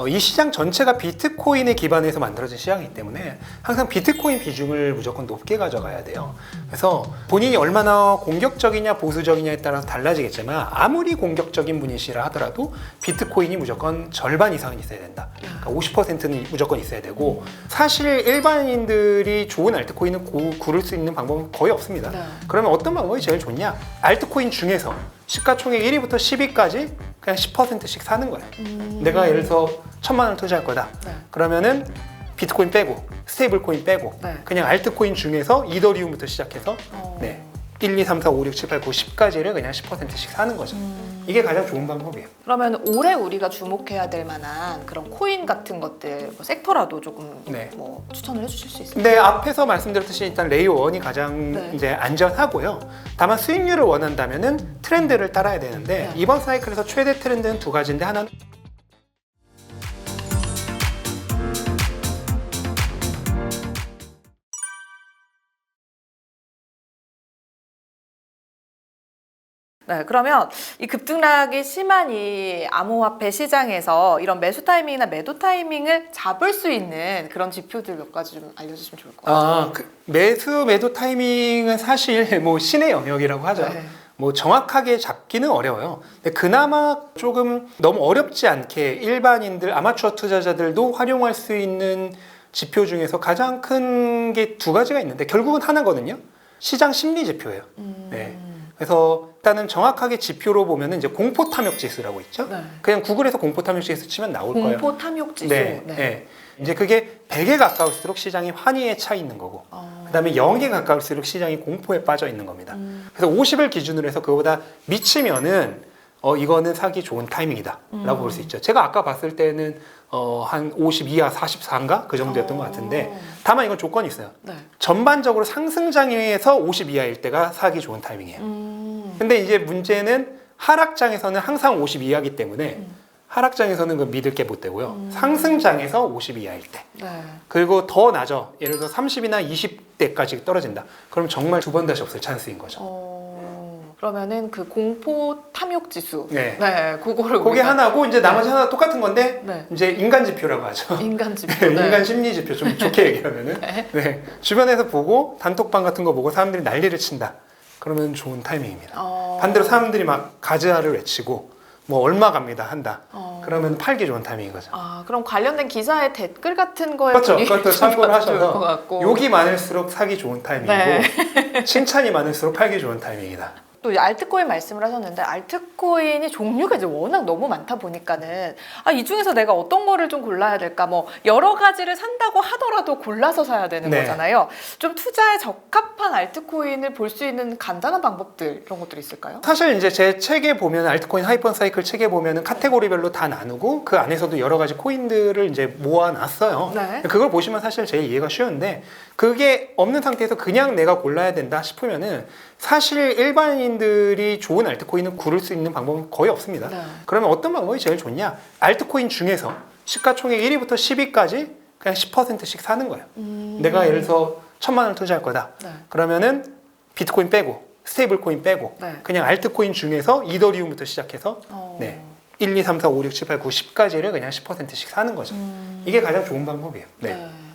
이 시장 전체가 비트코인에 기반해서 만들어진 시장이기 때문에 항상 비트코인 비중을 무조건 높게 가져가야 돼요. 그래서 본인이 얼마나 공격적이냐 보수적이냐에 따라서 달라지겠지만 아무리 공격적인 분이시라 하더라도 비트코인이 무조건 절반 이상은 있어야 된다. 그러니까 50%는 무조건 있어야 되고, 사실 일반인들이 좋은 알트코인을 고를 수 있는 방법은 거의 없습니다. 그러면 어떤 방법이 제일 좋냐? 알트코인 중에서 시가총액 1위부터 10위까지 그냥 10%씩 사는 거예요. 내가 예를 들어서 1,000만 원을 투자할 거다. 그러면은 비트코인 빼고 스테이블 코인 빼고 그냥 알트코인 중에서 이더리움부터 시작해서 1, 2, 3, 4, 5, 6, 7, 8, 9, 10까지를 그냥 10%씩 사는 거죠. 이게 가장 좋은 방법이에요. 그러면 올해 우리가 주목해야 될 만한 그런 코인 같은 것들, 뭐 섹터라도 조금 뭐 추천을 해주실 수 있을까요? 네, 앞에서 말씀드렸듯이 일단 레이어 1이 가장 이제 안전하고요. 다만 수익률을 원한다면은 트렌드를 따라야 되는데 이번 사이클에서 최대 트렌드는 두 가지인데, 하나는 네, 그러면 이 급등락이 심한 이 암호화폐 시장에서 이런 매수 타이밍이나 매도 타이밍을 잡을 수 있는 그런 지표들 몇 가지 좀 알려주시면 좋을 것 같아요. 매수 매도 타이밍은 사실 뭐 신의 영역이라고 하죠. 뭐 정확하게 잡기는 어려워요. 근데 그나마 조금 너무 어렵지 않게 일반인들, 아마추어 투자자들도 활용할 수 있는 지표 중에서 가장 큰 게 두 가지가 있는데 결국은 하나거든요. 시장 심리 지표예요. 그래서 일단은 정확하게 지표로 보면은 이제 공포 탐욕 지수라고 있죠. 그냥 구글에서 공포 탐욕 지수 치면 나올 거예요. 공포 탐욕 지수. 이제 그게 100에 가까울수록 시장이 환희에 차 있는 거고, 그다음에 0에 가까울수록 시장이 공포에 빠져 있는 겁니다. 그래서 50을 기준으로 해서 그거보다 미치면은 이거는 사기 좋은 타이밍이다 라고 볼 수 있죠. 제가 아까 봤을 때는 한 52와 44인가? 그 정도였던 것 같은데, 다만 이건 조건이 있어요. 전반적으로 상승장에서 50 이하일 때가 사기 좋은 타이밍이에요. 근데 이제 문제는 하락장에서는 항상 50 이하이기 때문에 하락장에서는 그 믿을 게 못 되고요. 상승장에서 50 이하일 때. 그리고 더 낮아. 예를 들어 30이나 20대까지 떨어진다. 그럼 정말 두 번 다시 없을 찬스인 거죠. 그러면은 그 공포 탐욕 지수. 그거를 그게 하나고, 이제 나머지 하나 똑같은 건데 이제 인간 지표라고 하죠. 인간 지표. 인간 심리 지표, 좀 좋게 얘기하면은. 주변에서 보고 단톡방 같은 거 보고 사람들이 난리를 친다. 그러면 좋은 타이밍입니다. 반대로 사람들이 막 가즈아를 외치고 뭐 얼마 갑니다 한다. 그러면 팔기 좋은 타이밍인 거죠. 그럼 관련된 기사의 댓글 같은 거에 그렇죠. 그것도 참고를 하셔서 같고. 욕이 많을수록 사기 좋은 타이밍이고 칭찬이 많을수록 팔기 좋은 타이밍이다. 또 알트코인 말씀을 하셨는데, 알트코인이 종류가 이제 워낙 너무 많다 보니까는 이 중에서 내가 어떤 거를 좀 골라야 될까, 뭐 여러 가지를 산다고 하더라도 골라서 사야 되는 거잖아요. 좀 투자에 적합한 알트코인을 볼 수 있는 간단한 방법들, 이런 것들이 있을까요? 사실 이제 제 책에 보면, 알트코인 하이퍼 사이클 책에 보면은 카테고리별로 다 나누고 그 안에서도 여러 가지 코인들을 이제 모아놨어요. 그걸 보시면 사실 제일 이해가 쉬운데, 그게 없는 상태에서 그냥 내가 골라야 된다 싶으면은 사실 일반인들이 좋은 알트코인을 고를 수 있는 방법은 거의 없습니다. 그러면 어떤 방법이 제일 좋냐? 알트코인 중에서 시가총액 1위부터 10위까지 그냥 10%씩 사는 거예요. 내가 예를 들어서 1,000만 원을 투자할 거다. 그러면은 비트코인 빼고 스테이블 코인 빼고 그냥 알트코인 중에서 이더리움부터 시작해서 1, 2, 3, 4, 5, 6, 7, 8, 9, 10까지를 그냥 10%씩 사는 거죠. 이게 가장 좋은 방법이에요.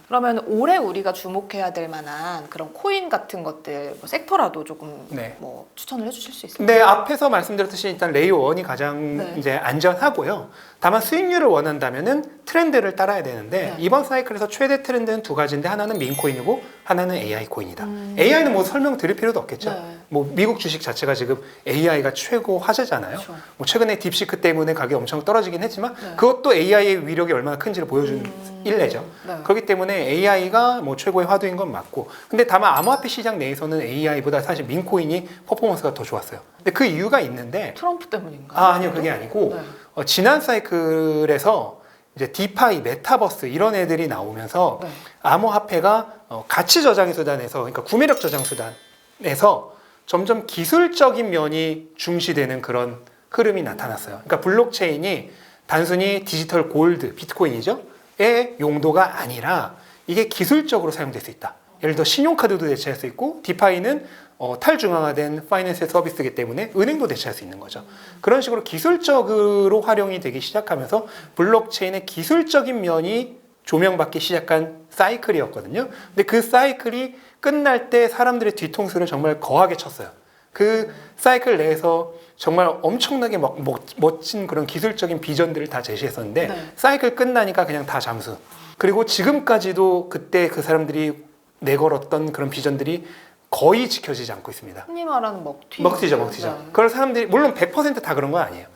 그러면 올해 우리가 주목해야 될 만한 그런 코인 같은 것들, 뭐 섹터라도 조금 뭐 추천을 해주실 수 있을까요? 네, 앞에서 말씀드렸듯이 일단 레이어 1이 가장 이제 안전하고요. 다만 수익률을 원한다면은 트렌드를 따라야 되는데 이번 사이클에서 최대 트렌드는 두 가지인데, 하나는 민코인이고 하나는 AI 코인이다. AI는 뭐 설명드릴 필요도 없겠죠. 뭐 미국 주식 자체가 지금 AI가 최고 화제잖아요. 뭐 최근에 딥시크 때문에 가격이 엄청 떨어지긴 했지만 그것도 AI의 위력이 얼마나 큰지를 보여준 일례죠. 그렇기 때문에 AI가 뭐 최고의 화두인 건 맞고, 근데 다만 암호화폐 시장 내에서는 AI보다 사실 민코인이 퍼포먼스가 더 좋았어요. 근데 그 이유가 있는데, 트럼프 때문인가요? 아니요, 그게 아니고 지난 사이클에서 이제 디파이, 메타버스 이런 애들이 나오면서 암호화폐가 가치 저장의 수단에서, 그러니까 구매력 저장 수단에서 점점 기술적인 면이 중시되는 그런 흐름이 나타났어요. 그러니까 블록체인이 단순히 디지털 골드, 비트코인이죠, 의 용도가 아니라 이게 기술적으로 사용될 수 있다. 예를 들어 신용카드도 대체할 수 있고, 디파이는 탈중앙화된 파이낸스 서비스이기 때문에 은행도 대체할 수 있는 거죠. 그런 식으로 기술적으로 활용이 되기 시작하면서 블록체인의 기술적인 면이 조명받기 시작한 사이클이었거든요. 근데 그 사이클이 끝날 때 사람들의 뒤통수를 정말 거하게 쳤어요. 그 사이클 내에서 정말 엄청나게 멋진 그런 기술적인 비전들을 다 제시했었는데 네. 사이클 끝나니까 그냥 다 잠수. 그리고 지금까지도 그때 그 사람들이 내걸었던 그런 비전들이 거의 지켜지지 않고 있습니다. 흔히 말하는 먹튀. 먹튀죠. 네. 그걸 사람들이 물론 100%다 그런 건 아니에요.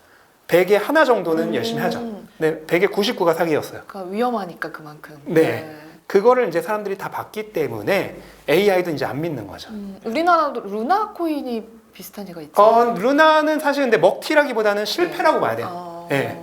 100에 하나 정도는 열심히 하죠. 네, 100에 99가 사기였어요. 그러니까 위험하니까 그만큼. 네. 그거를 이제 사람들이 다 봤기 때문에 AI도 이제 안 믿는 거죠. 우리나라도 루나 코인이 비슷한 얘가 있죠. 루나는 사실 근데 먹튀라기보다는 실패라고 봐야 돼요. 네.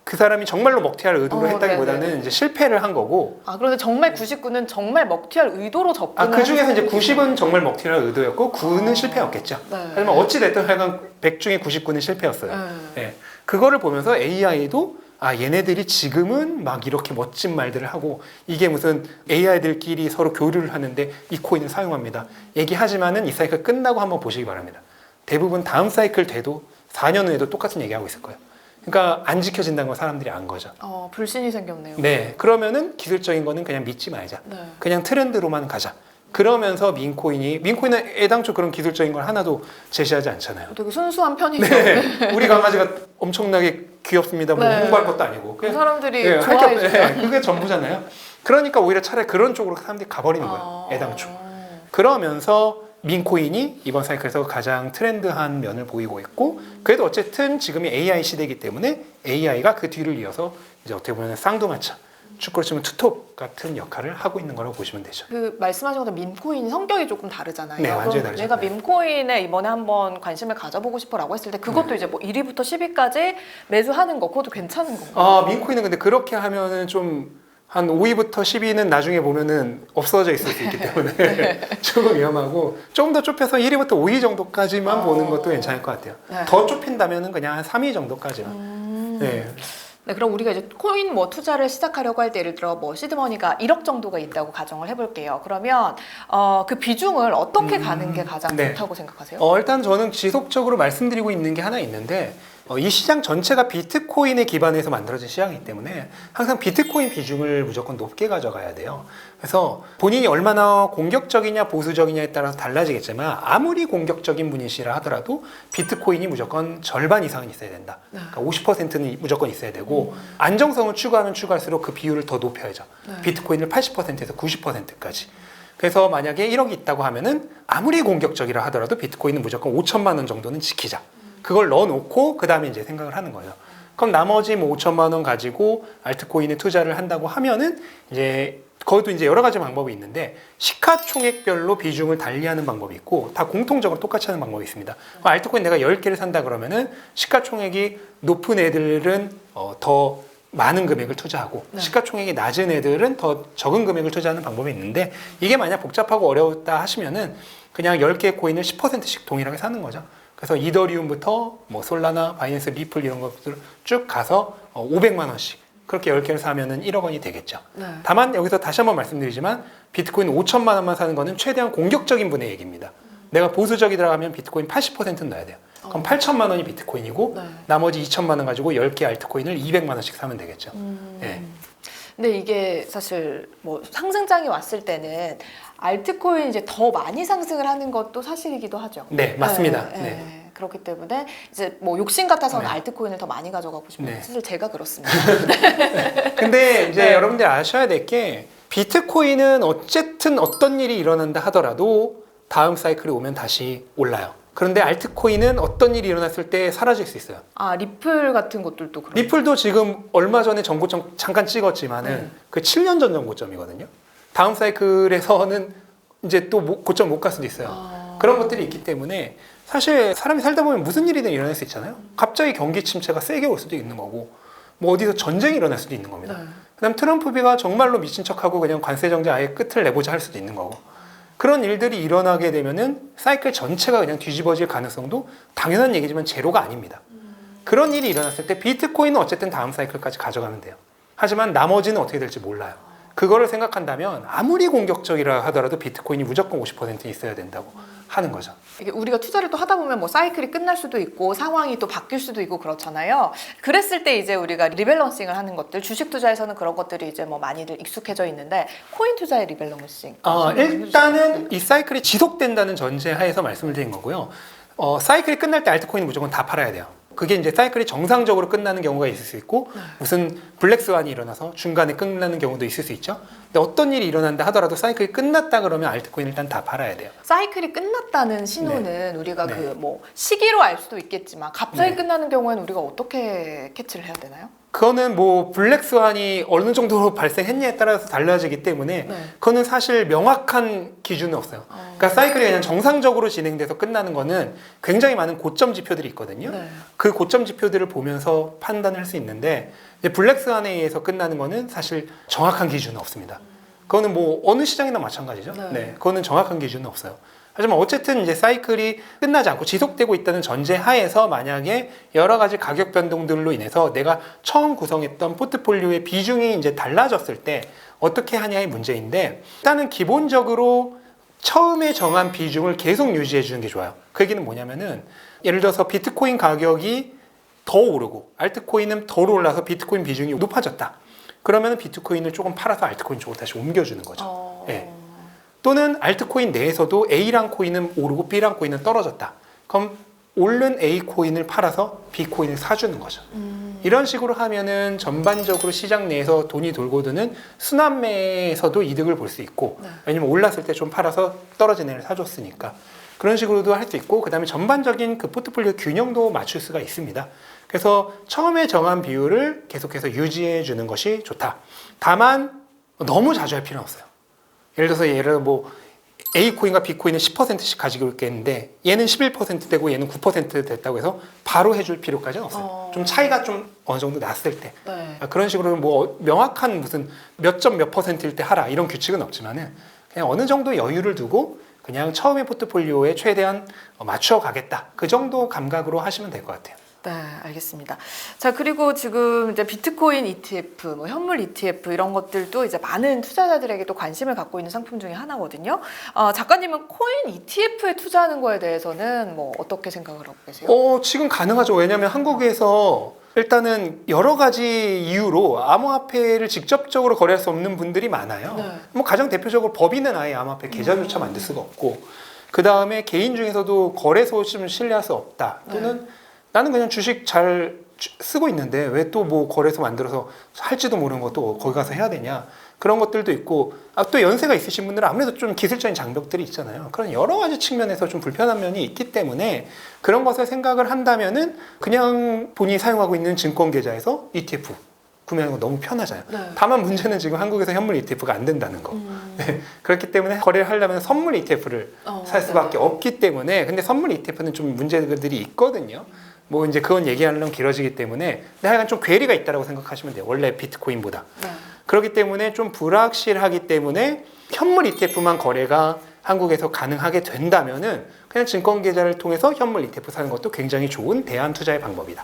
그 사람이 정말로 먹튀할 의도를 했다기보다는 네네. 이제 실패를 한 거고. 그런데 정말 99는 정말 먹튀할 의도로 접근을 그 중에서 이제 하는 90은 정말 먹튀할 의도였고 9는 실패였겠죠. 네. 하지만 어찌됐든 하여간 100 중에 99는 실패였어요. 네. 네. 그거를 보면서 AI도 얘네들이 지금은 막 이렇게 멋진 말들을 하고 이게 무슨 AI들끼리 서로 교류를 하는데 이 코인을 사용합니다. 얘기하지만은 이 사이클 끝나고 한번 보시기 바랍니다. 대부분 다음 사이클 돼도 4년 후에도 똑같은 얘기하고 있을 거예요. 그러니까 안 지켜진다는 걸 사람들이 안 거죠. 불신이 생겼네요. 네, 그러면은 기술적인 거는 그냥 믿지 말자. 네. 그냥 트렌드로만 가자. 그러면서 민코인은 애당초 그런 기술적인 걸 하나도 제시하지 않잖아요. 되게 순수한 편이죠. 네, 우리 강아지가 엄청나게 귀엽습니다. 뭐 네. 홍보할 것도 아니고. 그 사람들이 네, 좋아해주죠. 그게 전부잖아요. 그러니까 오히려 차라리 그런 쪽으로 사람들이 가버리는 거예요. 애당초. 그러면서 민코인이 이번 사이클에서 가장 트렌드한 면을 보이고 있고, 그래도 어쨌든 지금이 AI 시대이기 때문에 AI가 그 뒤를 이어서 이제 어떻게 보면 쌍두마차, 축구로 치면 투톱 같은 역할을 하고 있는 거라고 보시면 되죠. 그 말씀하신 것처럼 밈코인 성격이 조금 다르잖아요. 네, 완전히 그럼 다르죠. 내가 네. 밈코인에 이번에 한번 관심을 가져보고 싶어라고 했을 때 그것도 이제 뭐 1위부터 10위까지 매주 하는 거 그것도 괜찮은 건가요? 민코인은 근데 그렇게 하면은 좀 한 5위부터 10위는 나중에 보면은 없어져 있을 수 있기 때문에 조금 위험하고 조금 더 좁혀서 1위부터 5위 정도까지만 보는 것도 괜찮을 것 같아요. 네. 더 좁힌다면은 그냥 한 3위 정도까지만. 네. 네, 그럼 우리가 이제 코인 뭐 투자를 시작하려고 할 때 예를 들어 뭐 시드머니가 1억 정도가 있다고 가정을 해볼게요. 그러면 그 비중을 어떻게 가는 게 가장 네. 좋다고 생각하세요? 일단 저는 지속적으로 말씀드리고 있는 게 하나 있는데 이 시장 전체가 비트코인에 기반해서 만들어진 시장이기 때문에 항상 비트코인 비중을 무조건 높게 가져가야 돼요. 그래서 본인이 얼마나 공격적이냐 보수적이냐에 따라서 달라지겠지만 아무리 공격적인 분이시라 하더라도 비트코인이 무조건 절반 이상은 있어야 된다. 그러니까 50%는 무조건 있어야 되고 안정성을 추구하면 추구할수록 그 비율을 더 높여야죠. 비트코인을 80%에서 90%까지. 그래서 만약에 1억이 있다고 하면은 아무리 공격적이라 하더라도 비트코인은 무조건 5천만 원 정도는 지키자. 그걸 넣어놓고 그 다음에 이제 생각을 하는 거예요. 그럼 나머지 뭐 5천만 원 가지고 알트코인에 투자를 한다고 하면은 이제 거기도 이제 여러 가지 방법이 있는데 시가총액별로 비중을 달리하는 방법이 있고 다 공통적으로 똑같이 하는 방법이 있습니다. 알트코인 내가 10개를 산다 그러면은 시가총액이 높은 애들은 더 많은 금액을 투자하고 시가총액이 낮은 애들은 더 적은 금액을 투자하는 방법이 있는데 이게 만약 복잡하고 어려웠다 하시면은 그냥 10개의 코인을 10%씩 동일하게 사는 거죠. 그래서 이더리움부터 뭐 솔라나, 바이낸스, 리플 이런 것들 쭉 가서 500만 원씩 그렇게 10개를 사면은 1억 원이 되겠죠. 네. 다만 여기서 다시 한번 말씀드리지만 비트코인 5천만 원만 사는 거는 최대한 공격적인 분의 얘기입니다. 내가 보수적이더라 하면 비트코인 80%는 넣어야 돼요. 그럼 8천만 원이 비트코인이고 네. 나머지 2천만 원 가지고 10개 알트코인을 200만 원씩 사면 되겠죠. 네. 근데 이게 사실 뭐 상승장이 왔을 때는 알트코인 이제 더 많이 상승을 하는 것도 사실이기도 하죠. 네, 맞습니다. 네, 네. 네. 그렇기 때문에 이제 뭐 욕심 같아서는 네. 알트코인을 더 많이 가져가고 싶은데 네. 사실 제가 그렇습니다. 근데 이제 네. 여러분들 아셔야 될 게 비트코인은 어쨌든 어떤 일이 일어난다 하더라도 다음 사이클이 오면 다시 올라요. 그런데 알트코인은 어떤 일이 일어났을 때 사라질 수 있어요. 리플 같은 것들도 그래요. 리플도 지금 얼마 전에 전고점 잠깐 찍었지만은 그 7년 전 전고점이거든요. 다음 사이클에서는 이제 또 고점 못 갈 수도 있어요. 그런 것들이 있기 때문에 사실 사람이 살다 보면 무슨 일이든 일어날 수 있잖아요. 갑자기 경기 침체가 세게 올 수도 있는 거고 뭐 어디서 전쟁이 일어날 수도 있는 겁니다. 네. 그다음 트럼프비가 정말로 미친 척하고 그냥 관세 정책 아예 끝을 내보자 할 수도 있는 거고 그런 일들이 일어나게 되면은 사이클 전체가 그냥 뒤집어질 가능성도 당연한 얘기지만 제로가 아닙니다. 그런 일이 일어났을 때 비트코인은 어쨌든 다음 사이클까지 가져가면 돼요. 하지만 나머지는 어떻게 될지 몰라요. 그거를 생각한다면 아무리 공격적이라 하더라도 비트코인이 무조건 50% 있어야 된다고 하는 거죠. 이게 우리가 투자를 또 하다 보면 뭐 사이클이 끝날 수도 있고 상황이 또 바뀔 수도 있고 그렇잖아요. 그랬을 때 이제 우리가 리밸런싱을 하는 것들, 주식 투자에서는 그런 것들이 이제 뭐 많이들 익숙해져 있는데 코인 투자의 리밸런싱. 일단은 이 사이클이 지속된다는 전제하에서 말씀을 드린 거고요. 사이클이 끝날 때 알트코인은 무조건 다 팔아야 돼요. 그게 이제 사이클이 정상적으로 끝나는 경우가 있을 수 있고 무슨 블랙스완이 일어나서 중간에 끝나는 경우도 있을 수 있죠. 근데 어떤 일이 일어난다 하더라도 사이클이 끝났다 그러면 알트코인 일단 다 팔아야 돼요. 사이클이 끝났다는 신호는 우리가 그 뭐 시기로 알 수도 있겠지만 갑자기 끝나는 경우에는 우리가 어떻게 캐치를 해야 되나요? 그거는 뭐 블랙스완이 어느 정도로 발생했냐에 따라서 달라지기 때문에 그거는 사실 명확한 기준은 없어요. 그러니까 사이클이 그냥 정상적으로 진행돼서 끝나는 거는 굉장히 많은 고점 지표들이 있거든요. 그 고점 지표들을 보면서 판단을 할 수 있는데 이제 블랙스완에 의해서 끝나는 거는 사실 정확한 기준은 없습니다. 그거는 뭐 어느 시장이나 마찬가지죠. 그거는 정확한 기준은 없어요. 하지만 어쨌든 이제 사이클이 끝나지 않고 지속되고 있다는 전제 하에서 만약에 여러 가지 가격 변동들로 인해서 내가 처음 구성했던 포트폴리오의 비중이 이제 달라졌을 때 어떻게 하냐의 문제인데, 일단은 기본적으로 처음에 정한 비중을 계속 유지해 주는 게 좋아요. 그 얘기는 뭐냐면은 예를 들어서 비트코인 가격이 더 오르고 알트코인은 덜 올라서 비트코인 비중이 높아졌다. 그러면 비트코인을 조금 팔아서 알트코인 쪽으로 다시 옮겨주는 거죠. 네. 또는 알트코인 내에서도 A랑 코인은 오르고 B랑 코인은 떨어졌다. 그럼 오른 A 코인을 팔아서 B 코인을 사주는 거죠. 이런 식으로 하면은 전반적으로 시장 내에서 돈이 돌고 드는 순환매에서도 이득을 볼 수 있고, 왜냐면 올랐을 때 좀 팔아서 떨어진 애를 사줬으니까. 그런 식으로도 할 수 있고, 그 다음에 전반적인 그 포트폴리오 균형도 맞출 수가 있습니다. 그래서 처음에 정한 비율을 계속해서 유지해 주는 것이 좋다. 다만 너무 자주 할 필요는 없어요. 예를 들어 뭐 A 코인과 B 코인은 10%씩 가지고 있겠는데 얘는 11% 되고 얘는 9% 됐다고 해서 바로 해줄 필요까지는 없어요. 좀 차이가 좀 어느 정도 났을 때 그런 식으로 뭐 명확한 무슨 몇 점 몇 %일 때 하라 이런 규칙은 없지만은 그냥 어느 정도 여유를 두고 그냥 처음에 포트폴리오에 최대한 맞춰 가겠다 그 정도 감각으로 하시면 될 것 같아요. 네, 알겠습니다. 자, 그리고 지금 이제 비트코인 ETF, 뭐 현물 ETF 이런 것들도 이제 많은 투자자들에게 또 관심을 갖고 있는 상품 중에 하나거든요. 작가님은 코인 ETF에 투자하는 거에 대해서는 뭐 어떻게 생각을 하고 계세요? 지금 가능하죠. 왜냐하면 한국에서 일단은 여러 가지 이유로 암호화폐를 직접적으로 거래할 수 없는 분들이 많아요. 뭐 가장 대표적으로 법인은 아예 암호화폐 계좌조차 만들 수가 없고, 그 다음에 개인 중에서도 거래소 좀 신뢰할 수 없다. 또는 나는 그냥 주식 잘 쓰고 있는데 왜 또 뭐 거래소 만들어서 할지도 모르는 것도 거기 가서 해야 되냐. 그런 것들도 있고, 또 연세가 있으신 분들은 아무래도 좀 기술적인 장벽들이 있잖아요. 그런 여러 가지 측면에서 좀 불편한 면이 있기 때문에 그런 것을 생각을 한다면은 그냥 본인이 사용하고 있는 증권 계좌에서 ETF 구매하는 거 너무 편하잖아요. 다만 문제는 지금 한국에서 현물 ETF가 안 된다는 거. 그렇기 때문에 거래를 하려면 선물 ETF를 살 수밖에 없기 때문에, 근데 선물 ETF는 좀 문제들이 있거든요. 뭐 이제 그건 얘기하려면 길어지기 때문에, 근데 하여간 좀 괴리가 있다고 생각하시면 돼요. 원래 비트코인보다. 그렇기 때문에 좀 불확실하기 때문에 현물 ETF만 거래가 한국에서 가능하게 된다면은 그냥 증권 계좌를 통해서 현물 ETF 사는 것도 굉장히 좋은 대안 투자의 방법이다.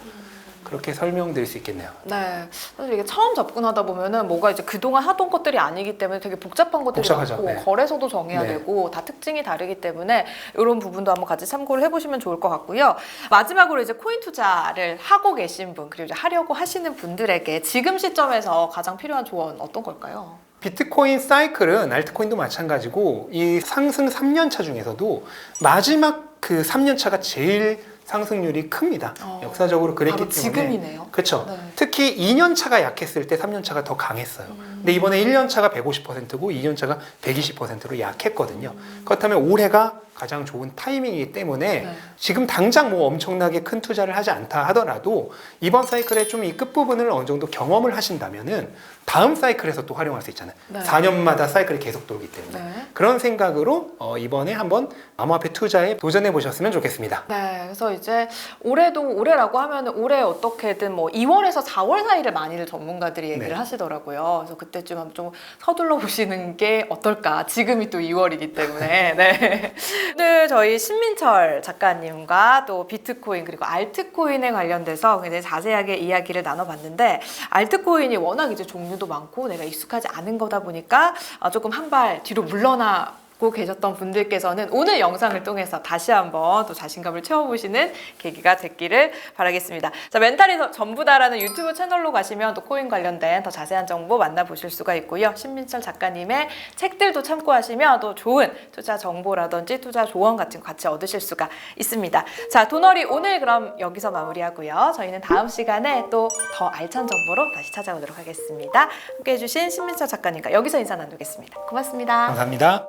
그렇게 설명드릴 수 있겠네요. 네, 사실 이게 처음 접근하다 보면은 뭐가 이제 그동안 하던 것들이 아니기 때문에 되게 복잡한 것들이 복잡하죠. 많고 거래소도 정해야 되고 다 특징이 다르기 때문에 이런 부분도 한번 같이 참고를 해보시면 좋을 것 같고요. 마지막으로 이제 코인 투자를 하고 계신 분 그리고 이제 하려고 하시는 분들에게 지금 시점에서 가장 필요한 조언 어떤 걸까요? 비트코인 사이클은 알트코인도 마찬가지고 이 상승 3년차 중에서도 마지막 그 3년차가 제일 상승률이 큽니다. 역사적으로 그랬기 때문에. 지금이네요. 그렇죠. 특히 2년차가 약했을 때 3년차가 더 강했어요. 근데 이번에 1년차가 150%고 2년차가 120%로 약했거든요. 그렇다면 올해가 가장 좋은 타이밍이기 때문에 지금 당장 뭐 엄청나게 큰 투자를 하지 않다 하더라도 이번 사이클에 좀 이 끝부분을 어느 정도 경험을 하신다면은 다음 사이클에서 또 활용할 수 있잖아요. 4년마다 사이클이 계속 돌기 때문에. 그런 생각으로 이번에 한번 암호화폐 투자에 도전해 보셨으면 좋겠습니다. 네, 그래서 이제 올해라고 하면 올해 어떻게든 뭐 2월에서 4월 사이를 많이들 전문가들이 얘기를 하시더라고요. 그래서 그때쯤 한번 좀 서둘러 보시는 게 어떨까. 지금이 또 2월이기 때문에. 네. 오늘 저희 신민철 작가님과 또 비트코인 그리고 알트코인에 관련돼서 굉장히 자세하게 이야기를 나눠봤는데, 알트코인이 워낙 이제 종류도 많고 내가 익숙하지 않은 거다 보니까 조금 한 발 뒤로 물러나 고 계셨던 분들께서는 오늘 영상을 통해서 다시 한번 또 자신감을 채워보시는 계기가 됐기를 바라겠습니다. 자, 멘탈이 전부다라는 유튜브 채널로 가시면 또 코인 관련된 더 자세한 정보 만나보실 수가 있고요. 신민철 작가님의 책들도 참고하시면 또 좋은 투자 정보라든지 투자 조언 같은 거 같이 얻으실 수가 있습니다. 자, 돈어리 오늘 그럼 여기서 마무리하고요. 저희는 다음 시간에 또 더 알찬 정보로 다시 찾아오도록 하겠습니다. 함께 해주신 신민철 작가님과 여기서 인사 나누겠습니다. 고맙습니다. 감사합니다.